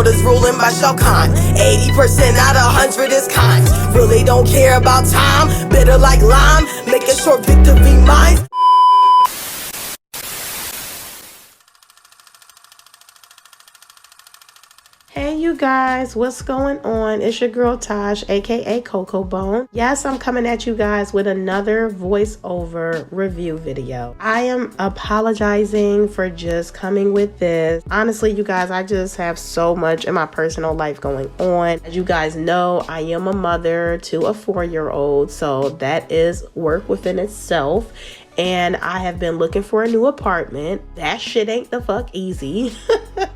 world is ruling by Shao Kahn. 80% out of 100 is kind. Really don't care about time. Bitter like lime. Make a short victory mine. Hey you guys, what's going on? It's your girl Taj, aka Coco Bone. Yes, I'm coming at you guys with another voiceover review video. I am apologizing for just coming with this. Honestly, you guys, I just have so much in my personal life going on. As you guys know, I am a mother to a 4-year-old, so that is work within itself. And I have been looking for a new apartment. That shit ain't the fuck easy.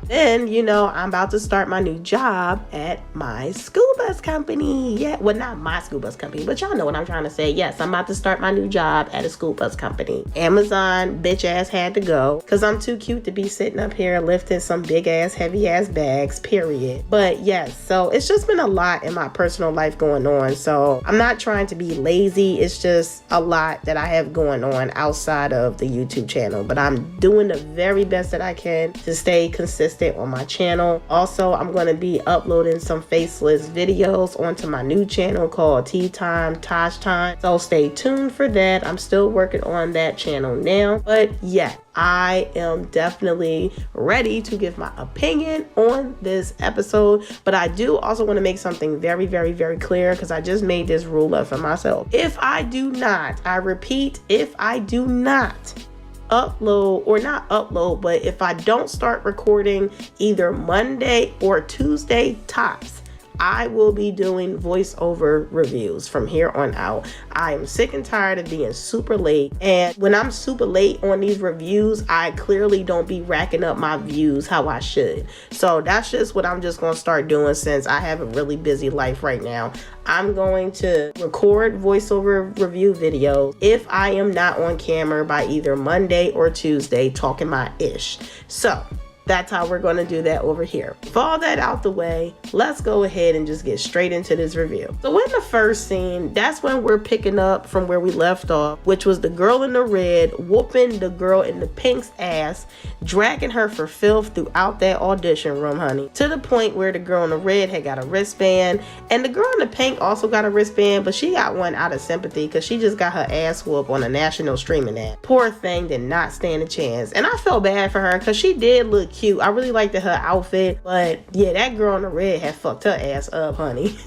Then, you know, I'm about to start my new job at my school bus company. Yeah, well, not my school bus company, but y'all know what I'm trying to say. Yes, I'm about to start my new job at a school bus company. Amazon bitch ass had to go because I'm too cute to be sitting up here lifting some big ass, heavy ass bags, period. But yes, so it's just been a lot in my personal life going on. So I'm not trying to be lazy. It's just a lot that I have going on outside of the YouTube channel, but I'm doing the very best that I can to stay consistent on my channel. Also, I'm going to be uploading some faceless videos onto my new channel called Tea Time, Taj Time. So stay tuned for that. I'm still working on that channel now, but yeah, I am definitely ready to give my opinion on this episode, but I do also want to make something very, very, very clear because I just made this rule up for myself. If I do not, I repeat, if I do not upload, or not upload, but if I don't start recording either Monday or Tuesday tops, I will be doing voiceover reviews from here on out. I am sick and tired of being super late. And when I'm super late on these reviews, I clearly don't be racking up my views how I should. So that's just what I'm just going to start doing since I have a really busy life right now. I'm going to record voiceover review videos if I am not on camera by either Monday or Tuesday talking my ish. So that's how we're going to do that over here. With all that out the way, let's go ahead and just get straight into this review. So in the first scene, that's when we're picking up from where we left off, which was the girl in the red whooping the girl in the pink's ass, dragging her for filth throughout that audition room, honey, to the point where the girl in the red had got a wristband, and the girl in the pink also got a wristband, but she got one out of sympathy because she just got her ass whooped on a national streaming app. Poor thing did not stand a chance, and I felt bad for her because she did look cute. I really liked her outfit, but yeah, that girl in the red had fucked her ass up, honey.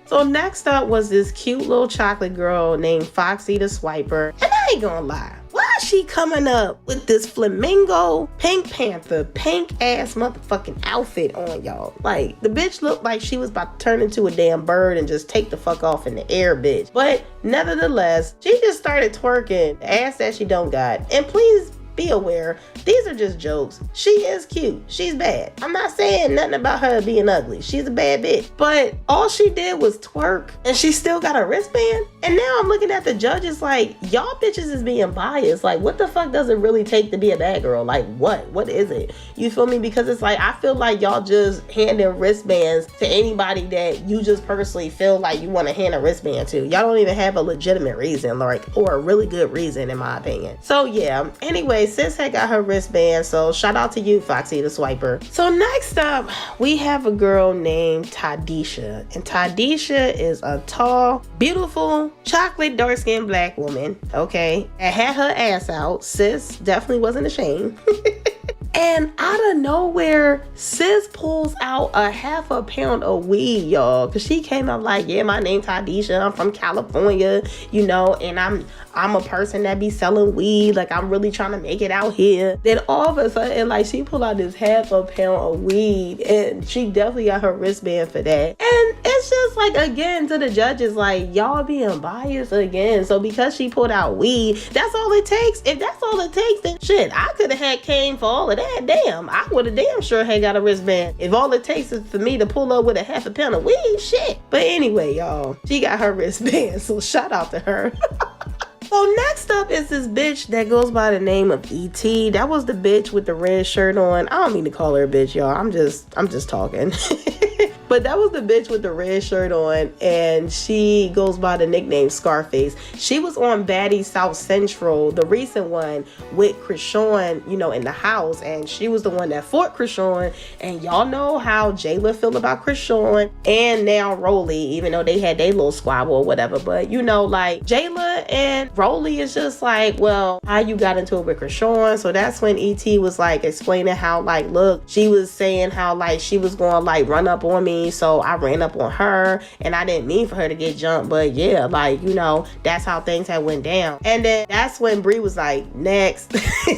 So next up was this cute little chocolate girl named Foxy the Swiper, and I ain't gonna lie, why is she coming up with this flamingo Pink Panther pink ass motherfucking outfit on, y'all? Like, the bitch looked like she was about to turn into a damn bird and just take the fuck off in the air, bitch. But nevertheless, she just started twerking the ass that she don't got. And please be aware, these are just jokes. She is cute. She's bad. I'm not saying nothing about her being ugly. She's a bad bitch. But all she did was twerk and she still got a wristband. And now I'm looking at the judges like, y'all bitches is being biased. Like, what the fuck does it really take to be a bad girl? Like, what is it? You feel me? Because it's like, I feel like y'all just handing wristbands to anybody that you just personally feel like you want to hand a wristband to. Y'all don't even have a legitimate reason, like, or a really good reason in my opinion. So yeah, anyway, sis had got her wristband, so shout out to you, Foxy the Swiper. So next up, we have a girl named Tadisha, and Tadisha is a tall, beautiful, chocolate, dark-skinned black woman, okay, that had her ass out. Sis definitely wasn't ashamed. And out of nowhere, sis pulls out a half a pound of weed, y'all. Cause she came up like, yeah, my name's Tadisha. I'm from California, you know, and I'm a person that be selling weed. Like, I'm really trying to make it out here. Then all of a sudden, like, she pulled out this half a pound of weed, and she definitely got her wristband for that. And it's just like, again, to the judges, like, y'all being biased again. So because she pulled out weed, that's all it takes. If that's all it takes, then shit, I could have had cane for all of that. Damn, I would have damn sure had got a wristband. If all it takes is for me to pull up with a half a pound of weed, shit. But anyway, y'all, she got her wristband, so shout out to her. So next up is this bitch that goes by the name of E.T. That was the bitch with the red shirt on. I don't mean to call her a bitch, y'all. I'm just talking. But that was the bitch with the red shirt on, and she goes by the nickname Scarface. She was on Baddies South Central, the recent one, with Krishan, you know, in the house, and she was the one that fought Krishan. And y'all know how Jayla feel about Krishan, and now Rolly, even though they had their little squabble or whatever. But you know, like, Jayla and Rolly is just like, well, how you got into it with Krishan? So that's when E.T. was like explaining how, like, look, she was saying how, like, she was going to, like, run up on me, so I ran up on her, and I didn't mean for her to get jumped, but yeah, like, you know, that's how things had went down. And then that's when Bree was like, next.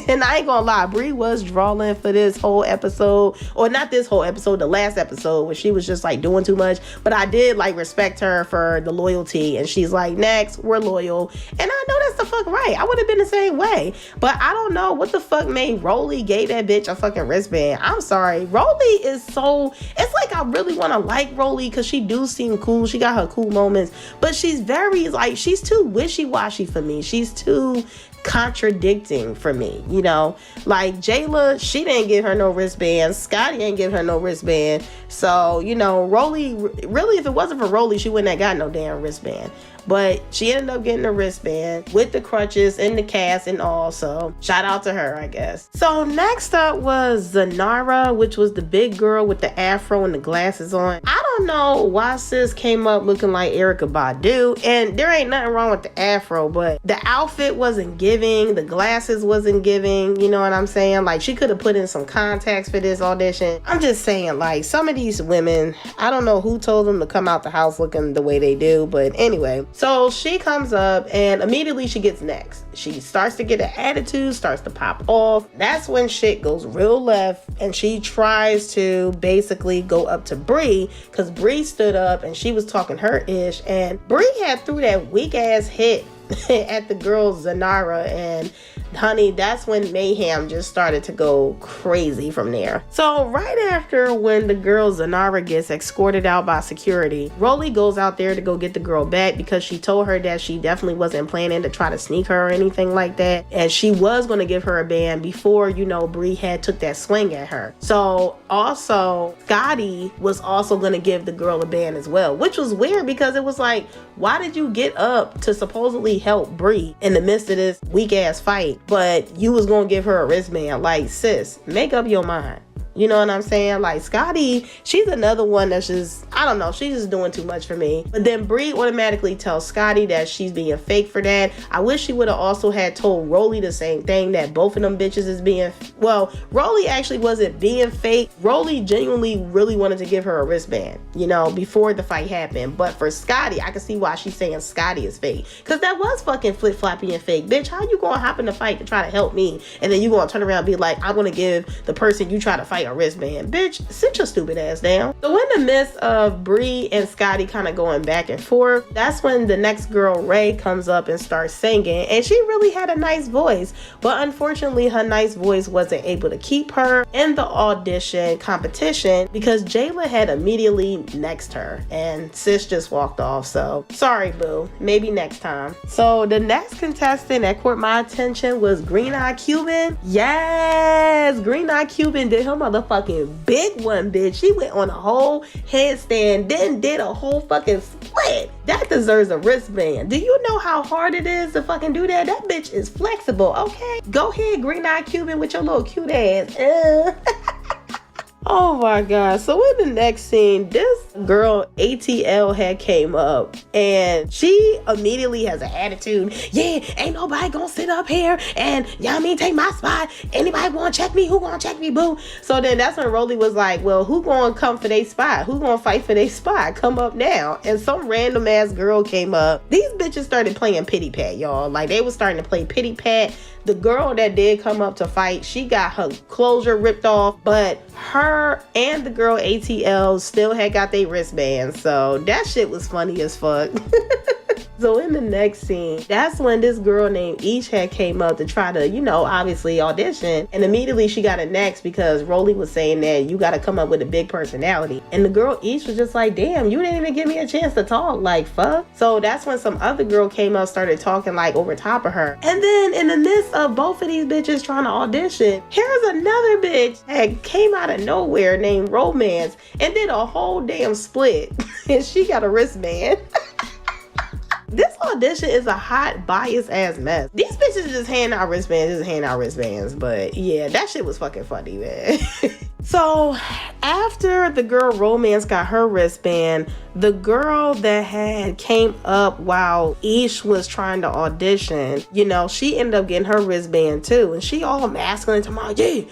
And I ain't gonna lie, Bree was drawing for this whole episode, or not this whole episode, the last episode, where she was just like doing too much. But I did like respect her for the loyalty, and she's like, next, we're loyal. And I know that's the fuck right. I would have been the same way, but I don't know what the fuck made Rolly gave that bitch a fucking wristband. I'm sorry, Rolly is so, it's like I really want to like Rolly because she do seem cool. She got her cool moments, but she's very, like, she's too wishy-washy for me. She's too contradicting for me, you know. Like, Jayla, she didn't give her no wristband. Scotty ain't give her no wristband. So, you know, Rolly, really, if it wasn't for Rolly, she wouldn't have got no damn wristband. But she ended up getting a wristband with the crutches and the cast and all. So shout out to her, I guess. So next up was Zanara, which was the big girl with the afro and the glasses on. I don't know why sis came up looking like Erykah Badu. And there ain't nothing wrong with the afro, but the outfit wasn't giving. The glasses wasn't giving. You know what I'm saying? Like, she could have put in some contacts for this audition. I'm just saying, like, some of these women, I don't know who told them to come out the house looking the way they do. But anyway. So she comes up and immediately she gets next. She starts to get an attitude, starts to pop off. That's when shit goes real left, and she tries to basically go up to Bree, because Bree stood up and she was talking her ish, and Bree had threw that weak ass hit at the girl Zanara, and honey, that's when mayhem just started to go crazy from there. So right after when the girl Zanara gets escorted out by security, Rolly goes out there to go get the girl back because she told her that she definitely wasn't planning to try to sneak her or anything like that, and she was going to give her a band before, you know, Bree had took that swing at her. So also Scotty was also going to give the girl a band as well, which was weird because it was like, why did you get up to supposedly help Bree in the midst of this weak ass fight, but you was gonna give her a wristband? Like, sis, make up your mind. You know what I'm saying? Like, Scotty, she's another one that's just, I don't know, she's just doing too much for me. But then Bree automatically tells Scotty that she's being fake for that. I wish she would have also had told Rolly the same thing, that both of them bitches is being, well, Rolly actually wasn't being fake. Rolly genuinely really wanted to give her a wristband, you know, before the fight happened. But for Scotty, I can see why she's saying Scotty is fake, because that was fucking flip-floppy and fake. Bitch, how you gonna hop in the fight to try to help me, and then you gonna turn around and be like, I'm gonna give the person you try to fight a wristband? Bitch, sit your stupid ass down. So in the midst of Bree and Scotty kind of going back and forth, that's when the next girl, Ray, comes up and starts singing, and she really had a nice voice, but unfortunately her nice voice wasn't able to keep her in the audition competition because Jayla had immediately nexted her, and sis just walked off. So sorry, boo, maybe next time. So the next contestant that caught my attention was Green Eye Cuban. Yes, Green Eye Cuban did her motherfucking big one, bitch. She went on a whole headstand, then did a whole fucking split. That deserves a wristband. Do you know how hard it is to fucking do that? That bitch is flexible, okay? Go ahead, Green Eye Cuban, with your little cute ass. Oh my god. So in the next scene, this girl ATL had came up, and she immediately has an attitude. Yeah, ain't nobody gonna sit up here and, y'all mean, take my spot. Anybody wanna check me? Who gonna check me, boo? So then that's when Rolly was like, well, who gonna come for their spot? Who gonna fight for their spot? Come up now. And some random ass girl came up. These bitches started playing pity pat, y'all. Like, they was starting to play pity pat. The girl that did come up to fight, she got her closure ripped off, but her and the girl ATL still had got their wristbands. So that shit was funny as fuck. So in the next scene, that's when this girl named Ish had came up to try to, obviously audition. And immediately she got a next because Rolly was saying that you got to come up with a big personality. And the girl Ish was just like, damn, you didn't even give me a chance to talk. Like, fuck. So that's when some other girl came up, started talking like over top of her. And then in the midst of both of these bitches trying to audition, here's another bitch that came out of nowhere named Romance and did a whole damn split. And she got a wristband. This audition is a hot, biased ass mess. These bitches just hand out wristbands, But yeah, that shit was fucking funny, man. So after the girl Romance got her wristband, the girl that had came up while Ish was trying to audition, she ended up getting her wristband too. And she all masculine to my, yeah,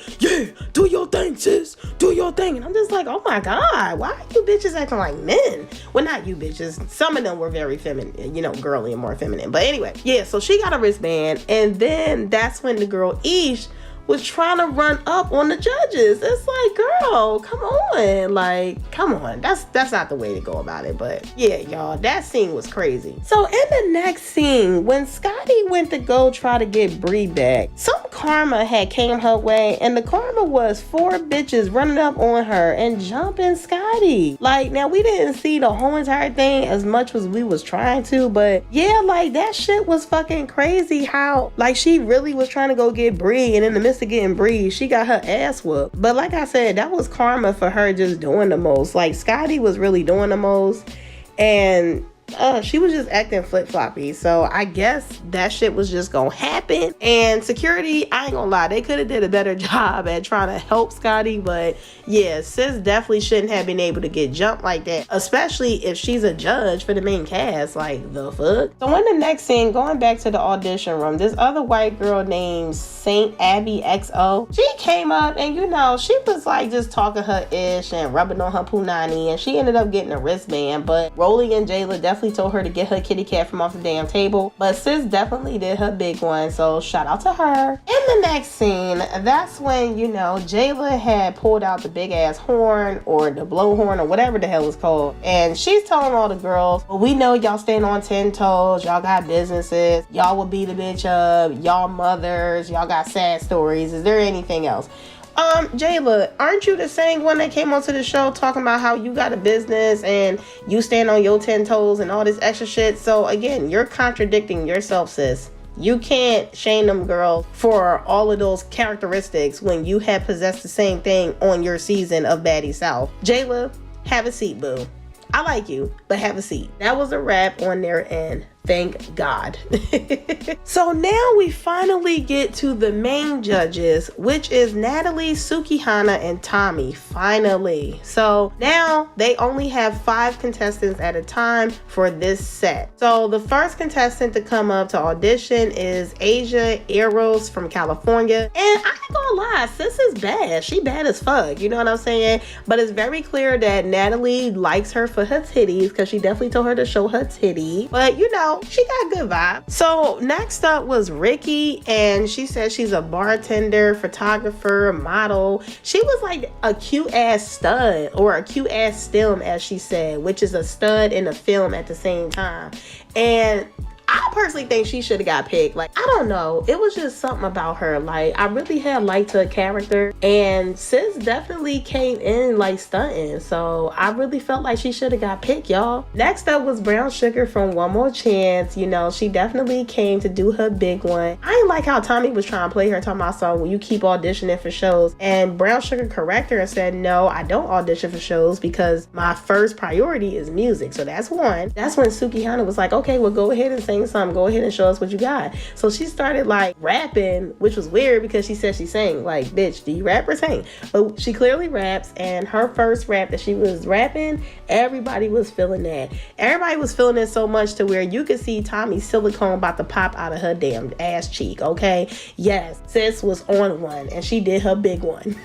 do your thing, sis. Do your thing. And I'm just like, oh my God, why are you bitches acting like men? Well, not you bitches. Some of them were very feminine, girly and more feminine. But anyway, yeah, so she got a wristband. And then that's when the girl Ish was trying to run up on the judges. It's like, girl, come on. That's not the way to go about it. But yeah, y'all, that scene was crazy. So in the next scene, when Scotty went to go try to get Bree back, some karma had came her way, and the karma was 4 bitches running up on her and jumping Scotty. Like, now we didn't see the whole entire thing as much as we was trying to, but yeah, like that shit was fucking crazy how like she really was trying to go get Bree, and in the midst of getting Bree, she got her ass whooped. But like I said, that was karma for her just doing the most. Like Scotty was really doing the most, and she was just acting flip-floppy. So I guess that shit was just gonna happen. And security, I ain't gonna lie, they could have did a better job at trying to help Scotty. But yeah, sis definitely shouldn't have been able to get jumped like that, especially if she's a judge for the main cast. Like, the fuck? So in the next scene, going back to the audition room, this other white girl named Saint Abby XO, she came up and she was like just talking her ish and rubbing on her punani, and she ended up getting a wristband. But Rolly and Jayla definitely told her to get her kitty cat from off the damn table, but sis definitely did her big one, so shout out to her. In the next scene, that's when Jayla had pulled out the big ass horn, or the blowhorn, or whatever the hell it's called, and she's telling all the girls, well, we know y'all stand on 10 toes, y'all got businesses, y'all will beat a bitch up, y'all mothers, y'all got sad stories, is there anything else? Jayla, aren't you the same one that came onto the show talking about how you got a business and you stand on your 10 toes and all this extra shit? So again, you're contradicting yourself, sis. You can't shame them girls for all of those characteristics when you have possessed the same thing on your season of Baddies South. Jayla, have a seat, boo. I like you, but have a seat. That was a wrap on their end. Thank God. So now we finally get to the main judges, which is Natalie, Sukihana, and Tommy. Finally. So now they only have 5 contestants at a time for this set. So the first contestant to come up to audition is Asia Eros from California. And I ain't gonna lie, sis is bad. She bad as fuck. You know what I'm saying? But it's very clear that Natalie likes her for her titties, because she definitely told her to show her titty. But she got good vibes. So next up was Ricky, and she said she's a bartender, photographer, model. She was like a cute ass stud, or a cute ass stem, as she said, which is a stud and a film at the same time. And I personally think she should have got picked. Like, I don't know. It was just something about her. Like, I really had liked her character. And sis definitely came in like stunting. So I really felt like she should have got picked, y'all. Next up was Brown Sugar from One More Chance. She definitely came to do her big one. I didn't like how Tommy was trying to play her, talking about, so when you keep auditioning for shows. And Brown Sugar corrected her and said, no, I don't audition for shows because my first priority is music. So that's one. That's when Sukihana was like, okay, well, go ahead and sing something, go ahead and show us what you got. So she started like rapping, which was weird because she said she sang. Like, bitch, do you rap or sing? But she clearly raps, and her first rap that she was rapping, everybody was feeling that. Everybody was feeling it so much to where you could see Tommy's silicone about to pop out of her damn ass cheek. Okay, yes, sis was on one, and she did her big one.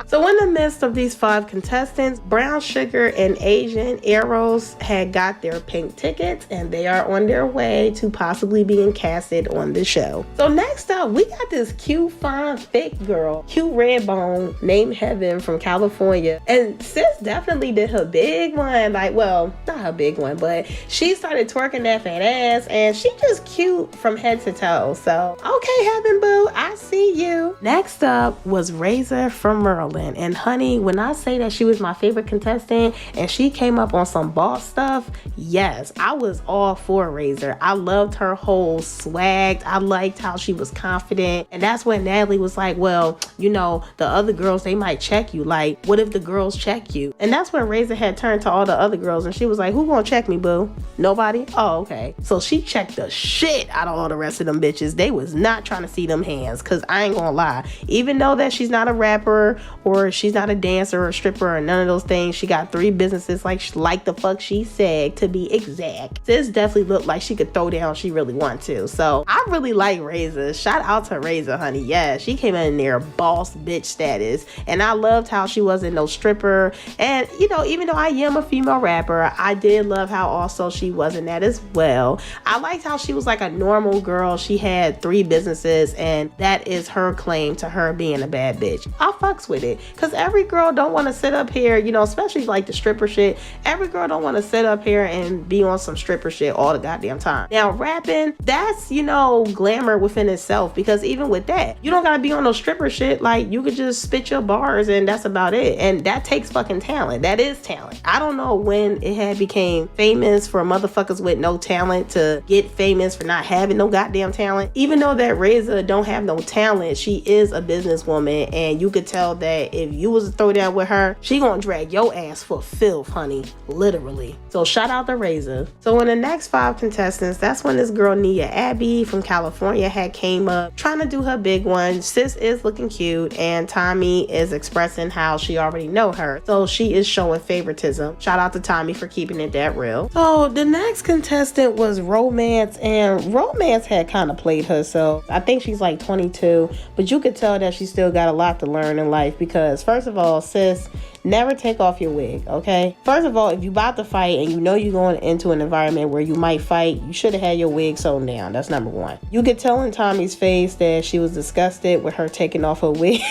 So in the midst of these 5 contestants, Brown Sugar and Asian Arrows had got their pink tickets and they are on their way to possibly being casted on the show. So next up, we got this cute, fine, thick girl, cute red bone named Heaven from California. And sis definitely did her big one. Like, well, not her big one, but she started twerking that fat ass and she just cute from head to toe. So, okay, Heaven boo, I see you. Next up was Razor from Maryland. And honey, when I say that she was my favorite contestant and she came up on some boss stuff, yes, I was all for Razor. I loved her whole swag. I liked how she was confident. And that's when Natalie was like, well, you know, the other girls, they might check you. Like, what if the girls check you? And that's when Razor had turned to all the other girls and she was like, who gonna check me, boo? Nobody? Oh, okay. So she checked the shit out of all the rest of them bitches. They was not trying to see them hands, because I ain't gonna lie. Even though that she's not a rapper or she's not a dancer or a stripper or none of those things, she got 3 businesses like the fuck she said, to be exact. This definitely looked like she could throw down, she really want to. So I really like Razor. Shout out to Razor, honey. Yeah, she came in there boss bitch status. And I loved how she wasn't no stripper. And you know, even though I am a female rapper, I did love how also she wasn't that as well. I liked how she was like a normal girl. She had 3 businesses and that is her claim to her being a bad bitch. I fucks with it, because every girl don't want to sit up here, you know, especially like the stripper shit. Every girl don't want to sit up here and be on some stripper shit all the goddamn time. Now rapping, that's, you know, glamour within itself, because even with that, you don't gotta be on no stripper shit. Like, you could just spit your bars and that's about it. And that takes fucking talent. That is talent. I don't know when it had became famous for motherfuckers with no talent to get famous for not having no goddamn talent. Even though that Razor don't have no talent, she is a businesswoman, and you could tell that if you was to throw down with her, she gonna drag your ass for filth, honey, literally. So shout out to Razor. So in the next 5 contestants, that's when this girl Nia Abby from California had came up trying to do her big one. Sis is looking cute and Tommy is expressing how she already know her, so she is showing favoritism. Shout out to Tommy for keeping it that real. So the next contestant was Romance, and Romance had kind of played herself. I think she's like 22, but you could tell that she still got a lot to learn in life, because first of all, sis, never take off your wig, okay? First of all, if you about to fight and you know you're going into an environment where you might fight, you should have had your wig sewn down. That's number 1. You could tell in Tommy's face that she was disgusted with her taking off her wig.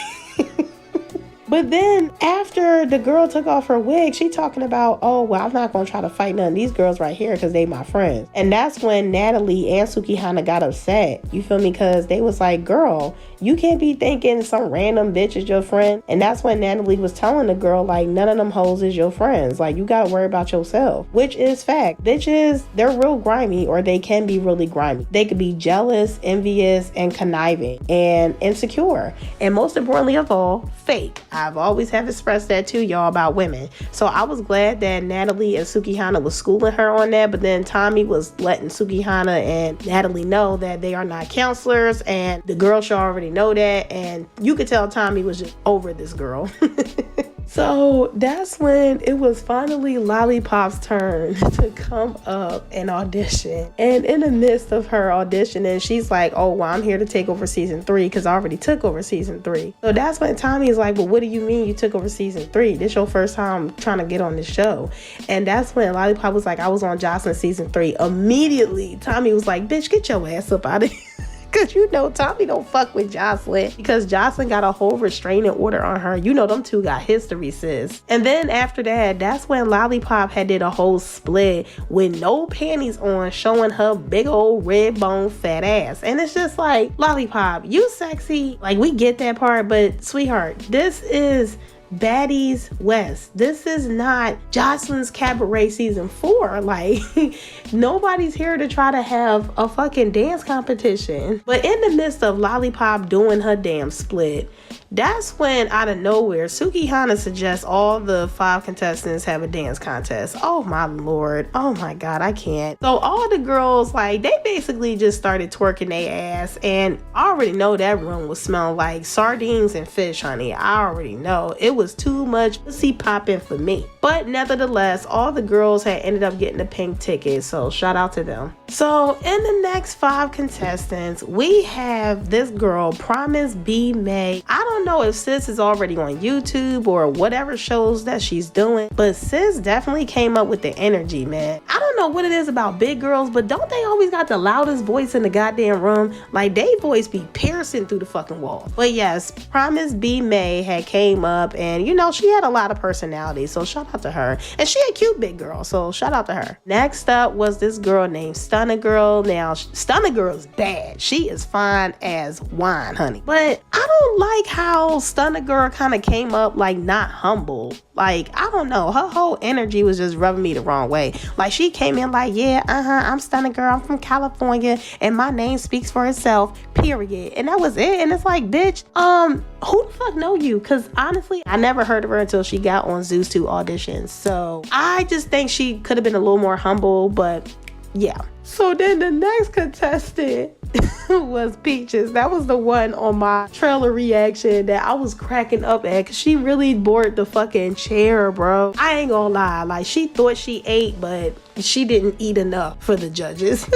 But then after the girl took off her wig, she talking about, oh, well, I'm not going to try to fight none of these girls right here because they my friends. And that's when Natalie and Sukihana got upset. You feel me? Because they was like, girl, you can't be thinking some random bitch is your friend. And that's when Natalie was telling the girl, like, none of them hoes is your friends. Like, you got to worry about yourself, which is fact. Bitches, they're real grimy, or they can be really grimy. They could be jealous, envious, and conniving and insecure. And most importantly of all, fake. I've always have expressed that to y'all about women. So I was glad that Natalie and Sukihana was schooling her on that, but then Tommy was letting Sukihana and Natalie know that they are not counselors, and the girl should already know that, and you could tell Tommy was just over this girl. So that's when it was finally Lollipop's turn to come up and audition. And in the midst of her auditioning, she's like, oh, well, I'm here to take over season 3 because I already took over season 3. So that's when Tommy's like, well, what do you mean you took over season 3? This your first time trying to get on this show. And that's when Lollipop was like, I was on Jocelyn season 3. Immediately, Tommy was like, bitch, get your ass up out of here. Because you know Tommy don't fuck with Jocelyn, because Jocelyn got a whole restraining order on her. You know them two got history, sis. And then after that, that's when Lollipop had did a whole split with no panties on, showing her big old red bone fat ass. And it's just like, Lollipop, you sexy. Like, we get that part, but sweetheart, this is Baddies West. This is not Jocelyn's Cabaret season 4. Like, nobody's here to try to have a fucking dance competition. But in the midst of Lollipop doing her damn split, that's when out of nowhere Sukihana suggests all the 5 contestants have a dance contest. Oh my lord, oh my god, I can't. So all the girls, like, they basically just started twerking their ass, and I already know that room was smelling like sardines and fish, honey. I already know it was was too much pussy popping for me. But nevertheless, all the girls had ended up getting a pink ticket, so shout out to them. So in the next 5 contestants, we have this girl, Promise B. May. I don't know if sis is already on YouTube or whatever shows that she's doing, but sis definitely came up with the energy, man. I don't know what it is about big girls, but don't they always got the loudest voice in the goddamn room? Like, they voice be piercing through the fucking wall. But yes, Promise B. May had came up, and you know, she had a lot of personality, so shout out to her. And she a cute big girl, so shout out to her. Next up was this girl named Stunna Girl. Now, Stunna Girl is bad. She is fine as wine, honey. But I don't like how Stunna Girl kind of came up like not humble. Like, I don't know, her whole energy was just rubbing me the wrong way. Like, she came in like, yeah, I'm Stunna Girl, I'm from California, and my name speaks for itself, period. And that was it. And it's like, bitch, who the fuck know you? Because honestly, I never heard of her until she got on Zeus 2 auditions. So I just think she could have been a little more humble, but yeah. So then the next contestant was Peaches. That was the one on my trailer reaction that I was cracking up at, because she really bored the fucking chair, bro. I ain't gonna lie, like, she thought she ate, but she didn't eat enough for the judges.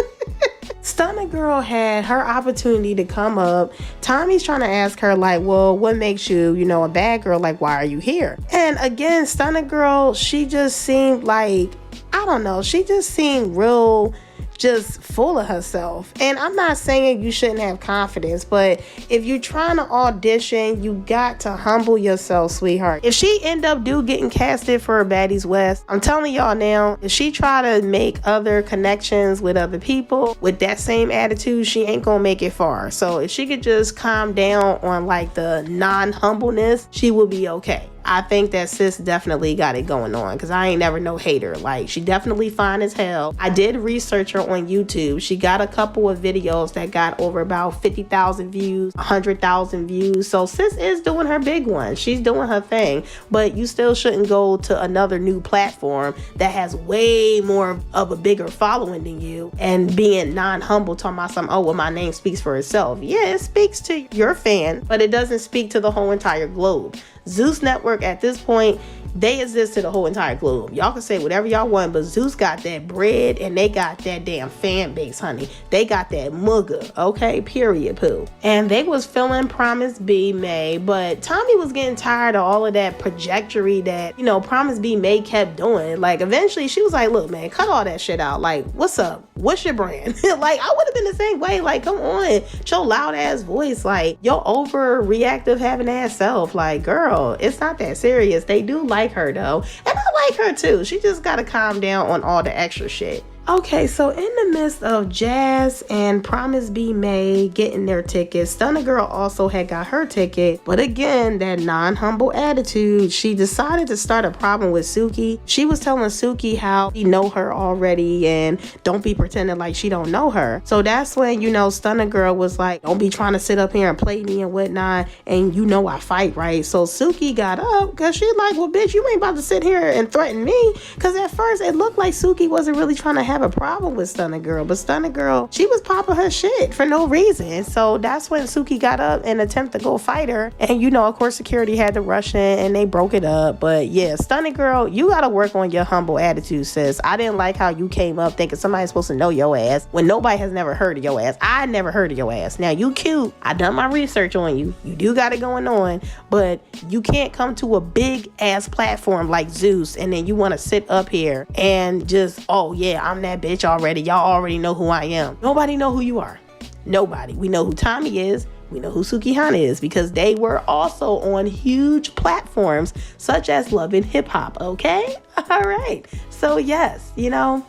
Stunna Girl had her opportunity to come up. Tommy's trying to ask her, like, well, what makes you, you know, a bad girl? Like, why are you here? And again, Stunna Girl, she just seemed like, I don't know, she just seemed real just full of herself. And I'm not saying you shouldn't have confidence, but if you're trying to audition, you got to humble yourself, sweetheart. If she end up getting casted for Baddies West, I'm telling y'all now, if she try to make other connections with other people with that same attitude, she ain't gonna make it far. So if she could just calm down on like the non-humbleness, she will be okay. I think that sis definitely got it going on, because I ain't never no hater. Like, she definitely fine as hell. I did research her on YouTube. She got a couple of videos that got over about 50,000 views, 100,000 views. So sis is doing her big one. She's doing her thing. But you still shouldn't go to another new platform that has way more of a bigger following than you and being non-humble, talking about something, oh, well, my name speaks for itself. Yeah, it speaks to your fan, but it doesn't speak to the whole entire globe. Zeus Network at this point, they exist to the whole entire globe. Y'all can say whatever y'all want, but Zeus got that bread and they got that damn fan base, honey. They got that mugga, okay? Period, poo. And they was feeling Promise B. May, but Tommy was getting tired of all of that trajectory that, you know, Promise B. May kept doing. Like, eventually she was like, look, man, cut all that shit out. Like, what's up? What's your brand? Like, I would have been the same way. Like, come on, your loud ass voice, like, your overreactive having ass self. Like, girl, it's not that serious. They do like her though, and I like her too. She just gotta calm down on all the extra shit. Okay, so in the midst of Jazz and Promise B. May getting their tickets, Stunna Girl also had got her ticket. But again, that non-humble attitude, she decided to start a problem with Suki. She was telling Suki how he know her already and don't be pretending like she don't know her. So that's when, you know, Stunna Girl was like, don't be trying to sit up here and play me and whatnot. And you know I fight, right? So Suki got up because she's like, well, bitch, you ain't about to sit here and threaten me. Because at first it looked like Suki wasn't really trying to have a problem with Stunna Girl, but Stunna Girl, she was popping her shit for no reason. So that's when Suki got up and attempted to go fight her, and you know, of course, security had to rush in and they broke it up. But yeah, Stunna Girl, you gotta work on your humble attitude, sis. I didn't like how you came up thinking somebody's supposed to know your ass when nobody has never heard of your ass. I never heard of your ass. Now, you cute, I done my research on you, you do got it going on, but you can't come to a big ass platform like Zeus and then you want to sit up here and just, oh yeah, I'm that bitch already. Y'all already know who I am. Nobody know who you are. Nobody. We know who Tommy is. We know who Sukihana is because they were also on huge platforms such as Love and Hip Hop. Okay? All right. So yes, you know,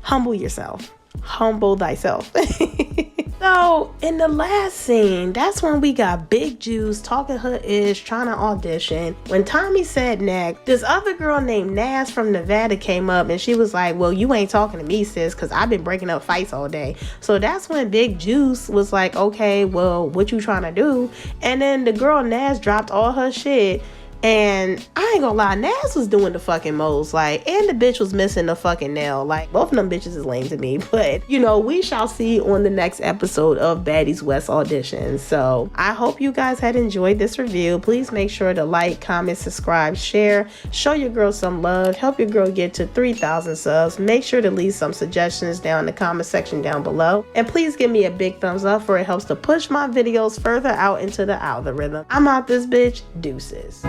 humble yourself. Humble thyself. So in the last scene, that's when we got Big Juice talking her ish, trying to audition. When Tommy said next, this other girl named Nas from Nevada came up and she was like, well, you ain't talking to me, sis, because I've been breaking up fights all day. So that's when Big Juice was like, okay, well, what you trying to do? And then the girl Nas dropped all her shit And I ain't gonna lie, Naz was doing the fucking most, like, and the bitch was missing the fucking nail. Like, both of them bitches is lame to me, but you know, we shall see on the next episode of Baddies West Auditions. So I hope you guys had enjoyed this review. Please make sure to like, comment, subscribe, share, show your girl some love, help your girl get to 3,000 subs. Make sure to leave some suggestions down in the comment section down below, and please give me a big thumbs up, for it helps to push my videos further out into the algorithm. I'm out this bitch. Deuces.